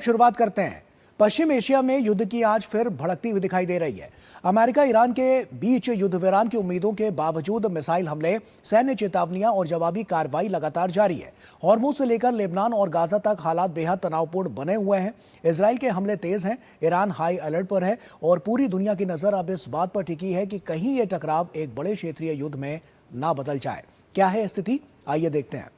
शुरुआत करते हैं। पश्चिम एशिया में युद्ध की आंच फिर भड़कती हुई दिखाई दे रही है। अमेरिका ईरान के बीच युद्ध विराम की उम्मीदों के बावजूद मिसाइल हमले, सैन्य चेतावनियां और जवाबी कार्रवाई लगातार जारी है। हॉर्मुज से लेकर लेबनान और गाजा तक हालात बेहद तनावपूर्ण बने हुए हैं। इजराइल के हमले तेज हैं, ईरान हाई अलर्ट पर है और पूरी दुनिया की नजर अब इस बात पर टिकी है कि कहीं ये टकराव एक बड़े क्षेत्रीय युद्ध में ना बदल जाए। क्या है स्थिति, आइए देखते हैं।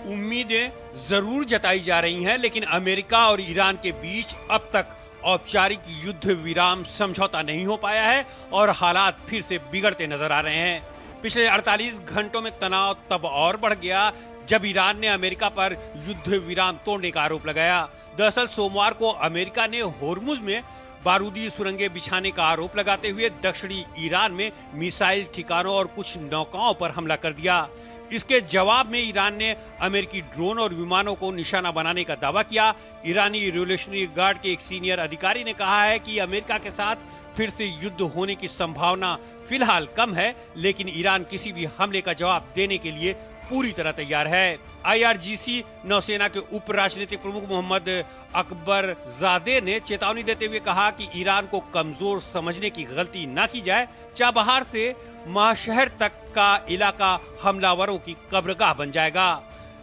उम्मीदें जरूर जताई जा रही हैं, लेकिन अमेरिका और ईरान के बीच अब तक औपचारिक युद्ध विराम समझौता नहीं हो पाया है और हालात फिर से बिगड़ते नजर आ रहे हैं। पिछले 48 घंटों में तनाव तब और बढ़ गया जब ईरान ने अमेरिका पर युद्ध विराम तोड़ने का आरोप लगाया। दरअसल सोमवार को अमेरिका ने होर्मुज में बारूदी सुरंगें बिछाने का आरोप लगाते हुए दक्षिणी ईरान में मिसाइल ठिकानों और कुछ नौकाओं पर हमला कर दिया। इसके जवाब में ईरान ने अमेरिकी ड्रोन और विमानों को निशाना बनाने का दावा किया। ईरानी रिवोल्यूशनरी गार्ड के एक सीनियर अधिकारी ने कहा है कि अमेरिका के साथ फिर से युद्ध होने की संभावना फिलहाल कम है, लेकिन ईरान किसी भी हमले का जवाब देने के लिए पूरी तरह तैयार है। IRGC नौसेना के उप राजनीतिक प्रमुख मोहम्मद अकबर जादे ने चेतावनी देते हुए कहा कि ईरान को कमजोर समझने की गलती न की जाए। चाबहार से महाशहर तक का इलाका हमलावरों की कब्रगाह बन जाएगा।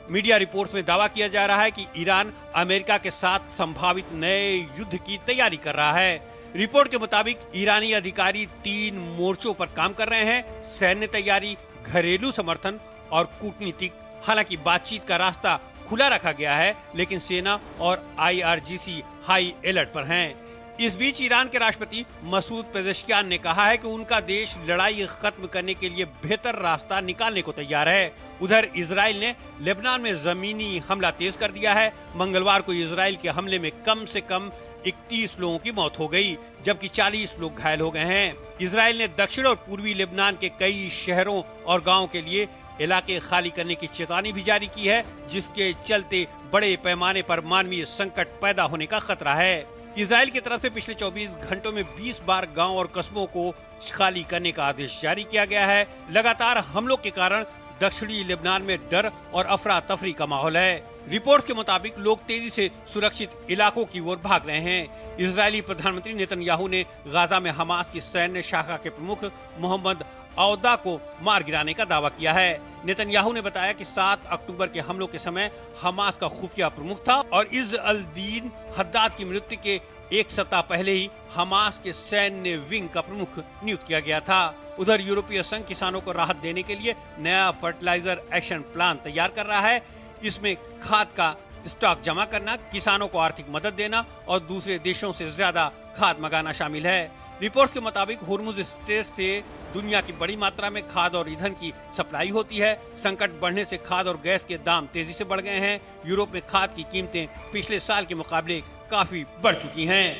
मीडिया रिपोर्ट्स में दावा किया जा रहा है कि ईरान अमेरिका के साथ संभावित नए युद्ध की तैयारी कर रहा है। रिपोर्ट के मुताबिक ईरानी अधिकारी 3 मोर्चों पर काम कर रहे हैं: सैन्य तैयारी, घरेलू समर्थन और कूटनीतिक। हालांकि बातचीत का रास्ता खुला रखा गया है, लेकिन सेना और IRGC हाई अलर्ट पर हैं। इस बीच ईरान के राष्ट्रपति मसूद पेजेश्कियान ने कहा है कि उनका देश लड़ाई खत्म करने के लिए बेहतर रास्ता निकालने को तैयार है। उधर इजराइल ने लेबनान में जमीनी हमला तेज कर दिया है। मंगलवार को इजराइल के हमले में कम से कम 31 लोगों की मौत हो गई, जबकि 40 लोग घायल हो गए हैं। इजराइल ने दक्षिण और पूर्वी लेबनान के कई शहरों और गाँव के लिए इलाके खाली करने की चेतावनी भी जारी की है, जिसके चलते बड़े पैमाने पर मानवीय संकट पैदा होने का खतरा है। इजराइल की तरफ से पिछले 24 घंटों में 20 बार गांव और कस्बों को खाली करने का आदेश जारी किया गया है। लगातार हमलों के कारण दक्षिणी लेबनान में डर और अफरा तफरी का माहौल है। रिपोर्ट के मुताबिक लोग तेजी से सुरक्षित इलाकों की ओर भाग रहे हैं। इजरायली प्रधानमंत्री नेतन्याहू ने गाजा में हमास की सैन्य शाखा के प्रमुख मोहम्मद औदा को मार गिराने का दावा किया है। नेतन्याहू ने बताया कि 7 अक्टूबर के हमलों के समय हमास का खुफिया प्रमुख था और इज़ अल दीन हद्दाद की मृत्यु के 1 सप्ताह पहले ही हमास के सैन्य विंग का प्रमुख नियुक्त किया गया था। उधर यूरोपीय संघ किसानों को राहत देने के लिए नया फर्टिलाइजर एक्शन प्लान तैयार कर रहा है। इसमें खाद का स्टॉक जमा करना, किसानों को आर्थिक मदद देना और दूसरे देशों से ज्यादा खाद मंगाना शामिल है। रिपोर्ट्स के मुताबिक होर्मुज स्ट्रेट से दुनिया की बड़ी मात्रा में खाद और ईंधन की सप्लाई होती है। संकट बढ़ने से खाद और गैस के दाम तेजी से बढ़ गए हैं। यूरोप में खाद की कीमतें पिछले साल के मुकाबले काफी बढ़ चुकी हैं।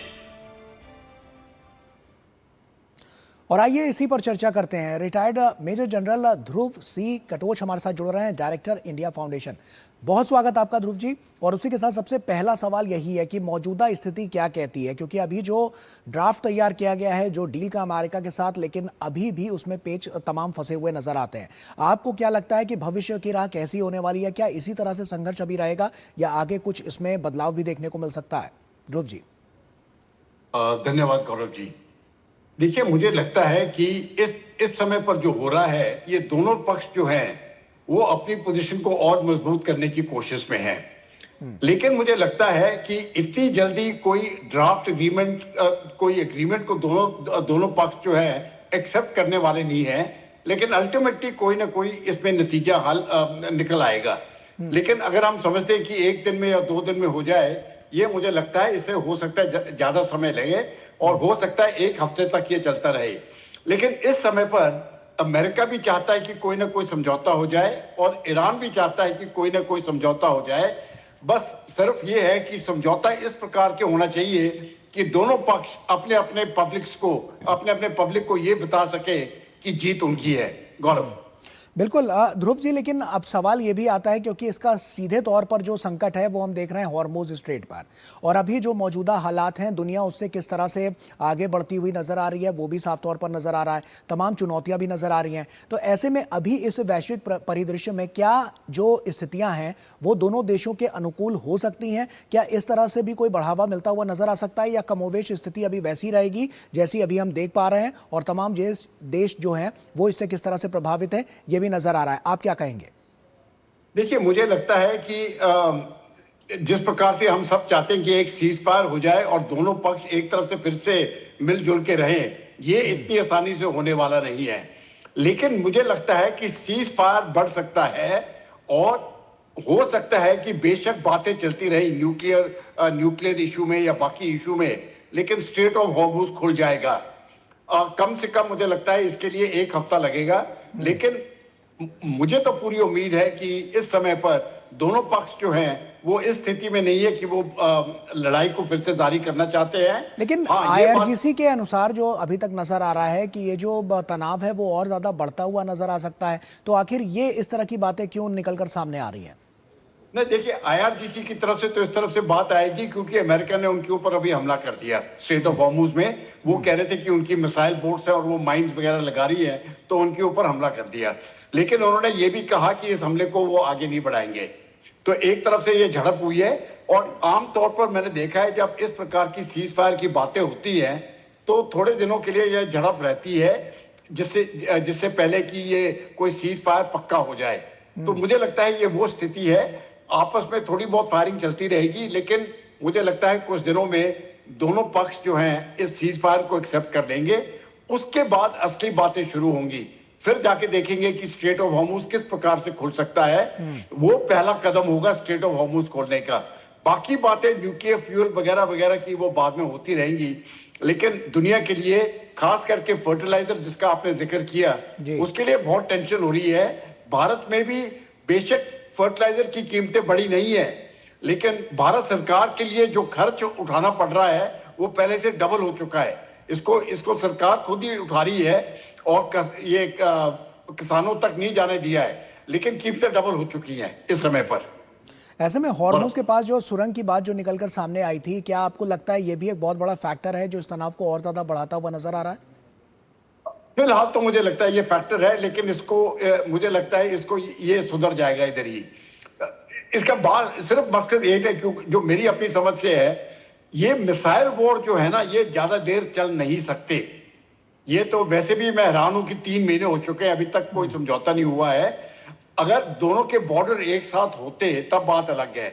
और आइए इसी पर चर्चा करते हैं। रिटायर्ड मेजर जनरल ध्रुव सी कटोच हमारे साथ जुड़ रहे हैं, डायरेक्टर इंडिया फाउंडेशन। बहुत स्वागत आपका ध्रुव जी। और उसी के साथ सबसे पहला सवाल यही है कि मौजूदा स्थिति क्या कहती है, क्योंकि अभी जो ड्राफ्ट तैयार किया गया है जो डील का अमेरिका के साथ, लेकिन अभी भी उसमें पेच तमाम फंसे हुए नजर आते हैं। आपको क्या लगता है कि भविष्य की राह कैसी होने वाली है? क्या इसी तरह से संघर्ष अभी रहेगा या आगे कुछ इसमें बदलाव भी देखने को मिल सकता है? ध्रुव जी। धन्यवाद गौरव जी। देखिए, मुझे लगता है कि इस समय पर जो हो रहा है, ये दोनों पक्ष जो हैं वो अपनी पोजीशन को और मजबूत करने की कोशिश में हैं। लेकिन मुझे लगता है कि इतनी जल्दी कोई ड्राफ्ट एग्रीमेंट, कोई एग्रीमेंट को दोनों पक्ष जो है एक्सेप्ट करने वाले नहीं है। लेकिन अल्टीमेटली कोई ना कोई इसमें नतीजा हल निकल आएगा। लेकिन अगर हम समझते हैं कि 1 दिन में या 2 दिन में हो जाए, ये मुझे लगता है इससे हो सकता है ज्यादा समय लगे और हो सकता है 1 हफ्ते तक ये चलता रहे। लेकिन इस समय पर अमेरिका भी चाहता है कि कोई ना कोई समझौता हो जाए और ईरान भी चाहता है कि कोई ना कोई समझौता हो जाए। बस सिर्फ ये है कि समझौता इस प्रकार के होना चाहिए कि दोनों पक्ष अपने अपने पब्लिक को ये बता सके कि जीत उनकी है। गौरव। बिल्कुल ध्रुव जी, लेकिन अब सवाल ये भी आता है क्योंकि इसका सीधे तौर पर जो संकट है वो हम देख रहे हैं हॉर्मुज स्ट्रेट पर, और अभी जो मौजूदा हालात हैं दुनिया उससे किस तरह से आगे बढ़ती हुई नजर आ रही है वो भी साफ तौर पर नजर आ रहा है, तमाम चुनौतियां भी नजर आ रही हैं। तो ऐसे में अभी इस वैश्विक परिदृश्य में क्या जो स्थितियां हैं वो दोनों देशों के अनुकूल हो सकती हैं? क्या इस तरह से भी कोई बढ़ावा मिलता हुआ नजर आ सकता है, या कमोवेश स्थिति अभी वैसी रहेगी जैसी अभी हम देख पा रहे हैं, और तमाम देश जो हैं वो इससे किस तरह से प्रभावित है ये भी नजर आ रहा है? आप क्या कहेंगे? देखिए, मुझे लगता है कि जिस प्रकार से हम सब चाहते हैं कि एक सीज फायर हो जाए और दोनों पक्ष एक तरफ से फिर से मिलजुल के रहें, ये इतनी आसानी से होने वाला नहीं है। लेकिन मुझे लगता है कि सीज फायर बढ़ सकता है, और हो सकता है कि बेशक बातें चलती रही न्यूक्लियर इशू में या बाकी इशू में, लेकिन स्ट्रेट ऑफ हॉर्मुज खुल जाएगा। कम से कम मुझे लगता है इसके लिए 1 हफ्ता लगेगा, लेकिन मुझे तो पूरी उम्मीद है कि इस समय पर दोनों पक्ष जो हैं वो इस स्थिति में नहीं है कि वो लड़ाई को फिर से जारी करना चाहते हैं। लेकिन हाँ, आईआरजीसी के अनुसार जो अभी तक नजर आ रहा है कि ये जो तनाव है वो और ज्यादा बढ़ता हुआ नजर आ सकता है, तो आखिर ये इस तरह की बातें क्यों निकलकर सामने आ रही है? नहीं, देखिए, आईआरजीसी की तरफ से तो इस तरफ से बात आएगी क्योंकि अमेरिका ने उनके ऊपर अभी हमला कर दिया स्ट्रेट ऑफ हॉर्मुज में। वो कह रहे थे कि उनकी मिसाइल बोट्स है और वो माइंस वगैरह लगा रही है, तो उनके ऊपर हमला कर दिया। लेकिन उन्होंने ये भी कहा कि इस हमले को वो आगे नहीं बढ़ाएंगे। तो एक तरफ से ये झड़प हुई है, और आमतौर पर मैंने देखा है जब इस प्रकार की सीज फायर की बातें होती हैं तो थोड़े दिनों के लिए यह झड़प रहती है, जिससे पहले कि ये कोई सीज फायर पक्का हो जाए। तो मुझे लगता है ये वो स्थिति है। आपस में थोड़ी बहुत फायरिंग चलती रहेगी, लेकिन मुझे लगता है कुछ दिनों में दोनों पक्ष जो हैं इस सीज फायर को एक्सेप्ट कर लेंगे। उसके बाद असली बातें शुरू होंगी, फिर जाके देखेंगे कि स्ट्रेट ऑफ हॉर्मुज किस प्रकार से खुल सकता है। वो पहला कदम होगा स्ट्रेट ऑफ हॉर्मुज खोलने का। बाकी बातें न्यूक्लियर फ्यूल वगैरह वगैरह की वो बाद में होती रहेंगी, लेकिन दुनिया के लिए खास करके फर्टिलाइजर जिसका आपने जिक्र किया, उसके लिए बहुत टेंशन हो रही है। भारत में भी बेशक फर्टिलाइजर की कीमतें बढ़ी नहीं है, लेकिन भारत सरकार के लिए जो खर्च उठाना पड़ रहा है वो पहले से डबल हो चुका है। इसको सरकार खुद ही उठा रही है, और ये किसानों तक नहीं जाने दिया है, लेकिन कीमतें डबल हो चुकी हैं इस समय पर। ऐसे में हॉर्मुज के पास जो सुरंग की बात जो निकलकर सामने आई थी, क्या आपको लगता है ये भी एक बहुत बड़ा फैक्टर है जो इस तनाव को और ज्यादा बढ़ाता हुआ नजर आ रहा है? फिलहाल तो मुझे लगता है ये फैक्टर है, लेकिन मुझे लगता है इसको ये सुधर जाएगा इधर ही। इसका बात सिर्फ मकसद एक है, जो मेरी अपनी समझ से है, ये मिसाइल वॉर जो है ना, ये ज्यादा देर चल नहीं सकते। ये तो वैसे भी मैं हैरान हूं कि 3 महीने हो चुके हैं, अभी तक कोई समझौता नहीं हुआ है। अगर दोनों के बॉर्डर एक साथ होते तब बात अलग है।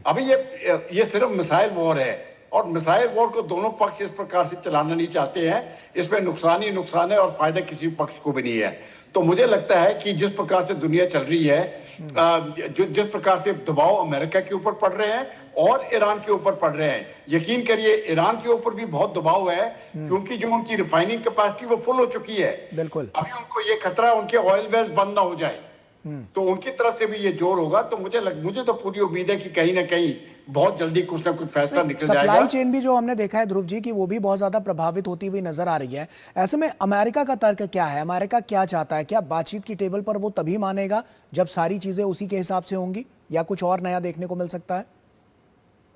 अभी ये सिर्फ मिसाइल वॉर है, और मिसाइल वॉर को दोनों पक्ष इस प्रकार से चलाना नहीं चाहते हैं। इसमें नुकसान ही नुकसान है और फायदा किसी पक्ष को भी नहीं है। तो मुझे लगता है कि जिस प्रकार से दुनिया चल रही है, जिस प्रकार से दबाव अमेरिका के ऊपर पड़ रहे हैं और ईरान के ऊपर पड़ रहे हैं, यकीन करिए ईरान के ऊपर भी बहुत दबाव है, क्योंकि जो उनकी रिफाइनिंग कैपेसिटी वो फुल हो चुकी है। बिल्कुल। अभी उनको ये खतरा है उनके ऑयल वेल्स बंद ना हो जाए, तो उनकी तरफ से भी ये जोर होगा। तो मुझे तो पूरी उम्मीद है कि कहीं ना कहीं बहुत जल्दी कुछ ना कुछ फैसला निकल जाएगा। सप्लाई चेन भी जो हमने देखा है ध्रुव जी की वो भी बहुत ज्यादा प्रभावित होती हुई नजर आ रही है। ऐसे में अमेरिका का तर्क क्या है? अमेरिका क्या चाहता है? क्या बातचीत की टेबल पर वो तभी मानेगा जब सारी चीजें उसी के हिसाब से होंगी, या कुछ और नया देखने को मिल सकता है?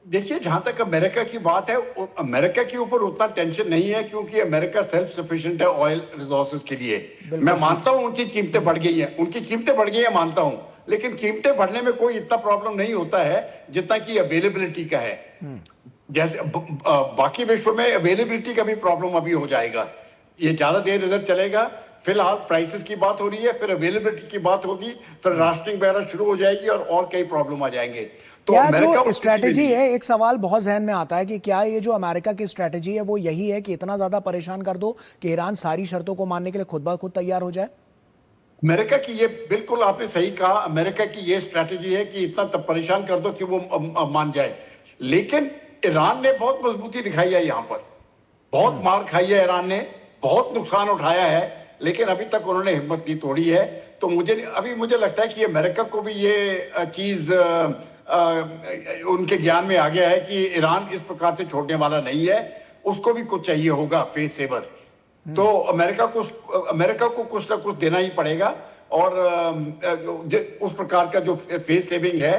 देखिए, जहां तक अमेरिका की बात है, अमेरिका के ऊपर उतना टेंशन नहीं है, क्योंकि अमेरिका सेल्फ सफिशिएंट है ऑयल रिसोर्सेज के लिए। मैं मानता हूं उनकी कीमतें बढ़ गई हैं, मानता हूं, लेकिन कीमतें बढ़ने में कोई इतना प्रॉब्लम नहीं होता है जितना कि अवेलेबिलिटी का है। जैसे बाकी विश्व में अवेलेबिलिटी का भी प्रॉब्लम अभी हो जाएगा। ये ज्यादा देर इधर चलेगा। फिलहाल प्राइसेस की बात हो रही है, फिर अवेलेबिलिटी की बात होगी, फिर राशनिंग वगैरह शुरू हो जाएगी, और कई प्रॉब्लम आ जाएंगे। तो क्या जो स्ट्रेटेजी है, एक सवाल बहुत जहन में आता है कि क्या ये जो अमेरिका की स्ट्रेटेजी है वो यही है कि इतना ज्यादा परेशान कर दो कि ईरान सारी शर्तों को मानने के लिए खुद ब खुद तैयार हो जाए? अमेरिका की ये, बिल्कुल आपने सही कहा, अमेरिका की ये स्ट्रेटेजी है कि इतना तब परेशान कर दो कि वो मान जाए। लेकिन ईरान ने बहुत मजबूती दिखाई है, यहाँ पर बहुत मार खाई है ईरान ने, बहुत नुकसान उठाया है, लेकिन अभी तक उन्होंने हिम्मत नहीं तोड़ी है। तो मुझे लगता है कि अमेरिका को भी ये चीज उनके ज्ञान में आ गया है कि ईरान इस प्रकार से छोड़ने वाला नहीं है, उसको भी कुछ चाहिए होगा फेस सेवर। तो अमेरिका को कुछ ना कुछ देना ही पड़ेगा, और उस प्रकार का जो फेस सेविंग है,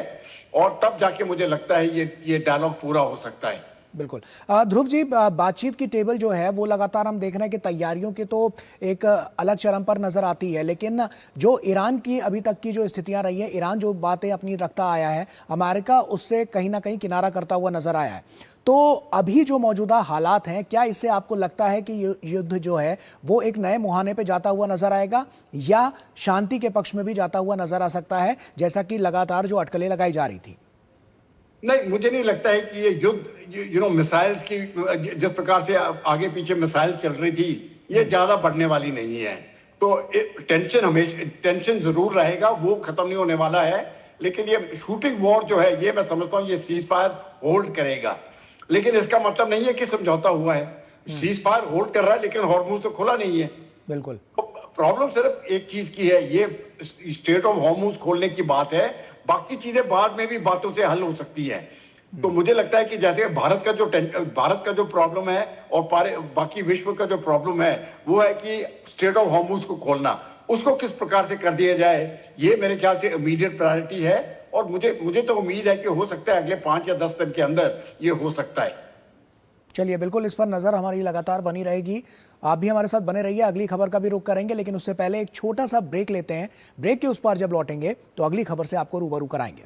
और तब जाके मुझे लगता है ये डायलॉग पूरा हो सकता है। बिल्कुल। ध्रुव जी, बातचीत की टेबल जो है वो लगातार हम देख रहे हैं कि तैयारियों की तो एक अलग चरम पर नजर आती है, लेकिन जो ईरान की अभी तक की जो स्थितियां रही है, ईरान जो बातें अपनी रखता आया है, अमेरिका उससे कहीं ना कहीं किनारा करता हुआ नजर आया है। तो अभी जो मौजूदा हालात हैं, क्या इससे आपको लगता है कि युद्ध जो है वो एक नए मुहाने पे जाता हुआ नजर आएगा, या शांति के पक्ष में भी जाता हुआ नजर आ सकता है, जैसा कि लगातार जो अटकलें लगाई जा रही थी? नहीं, मुझे नहीं लगता है कि ये युद्ध मिसाइल्स की जिस प्रकार से आगे पीछे मिसाइल चल रही थी, ये ज्यादा बढ़ने वाली नहीं है। तो टेंशन हमेशा टेंशन जरूर रहेगा, वो खत्म नहीं होने वाला है। लेकिन ये शूटिंग वॉर जो है, ये मैं समझता हूँ ये सीज फायर होल्ड करेगा। लेकिन इसका मतलब नहीं है कि समझौता हुआ है। सीज फायर होल्ड कर रहा है, लेकिन हॉर्मुज तो खुला नहीं है। बिल्कुल। प्रॉब्लम सिर्फ एक चीज की है, ये स्टेट ऑफ हॉर्मुज खोलने की बात है। बाकी चीजें बाद में भी बातों से हल हो सकती है। तो मुझे लगता है कि जैसे भारत का जो प्रॉब्लम है और बाकी विश्व का जो प्रॉब्लम है, वो है कि स्टेट ऑफ हॉर्मुज को खोलना, उसको किस प्रकार से कर दिया जाए, ये मेरे ख्याल से इमीडिएट प्रायोरिटी है। और मुझे तो उम्मीद है कि हो सकता है अगले 5 या 10 दिन के अंदर ये हो सकता है। चलिए, बिल्कुल इस पर नजर हमारी लगातार बनी रहेगी। आप भी हमारे साथ बने रहिए, अगली खबर का भी रुख करेंगे, लेकिन उससे पहले एक छोटा सा ब्रेक लेते हैं। ब्रेक के उस पार जब लौटेंगे तो अगली खबर से आपको रूबरू कराएंगे।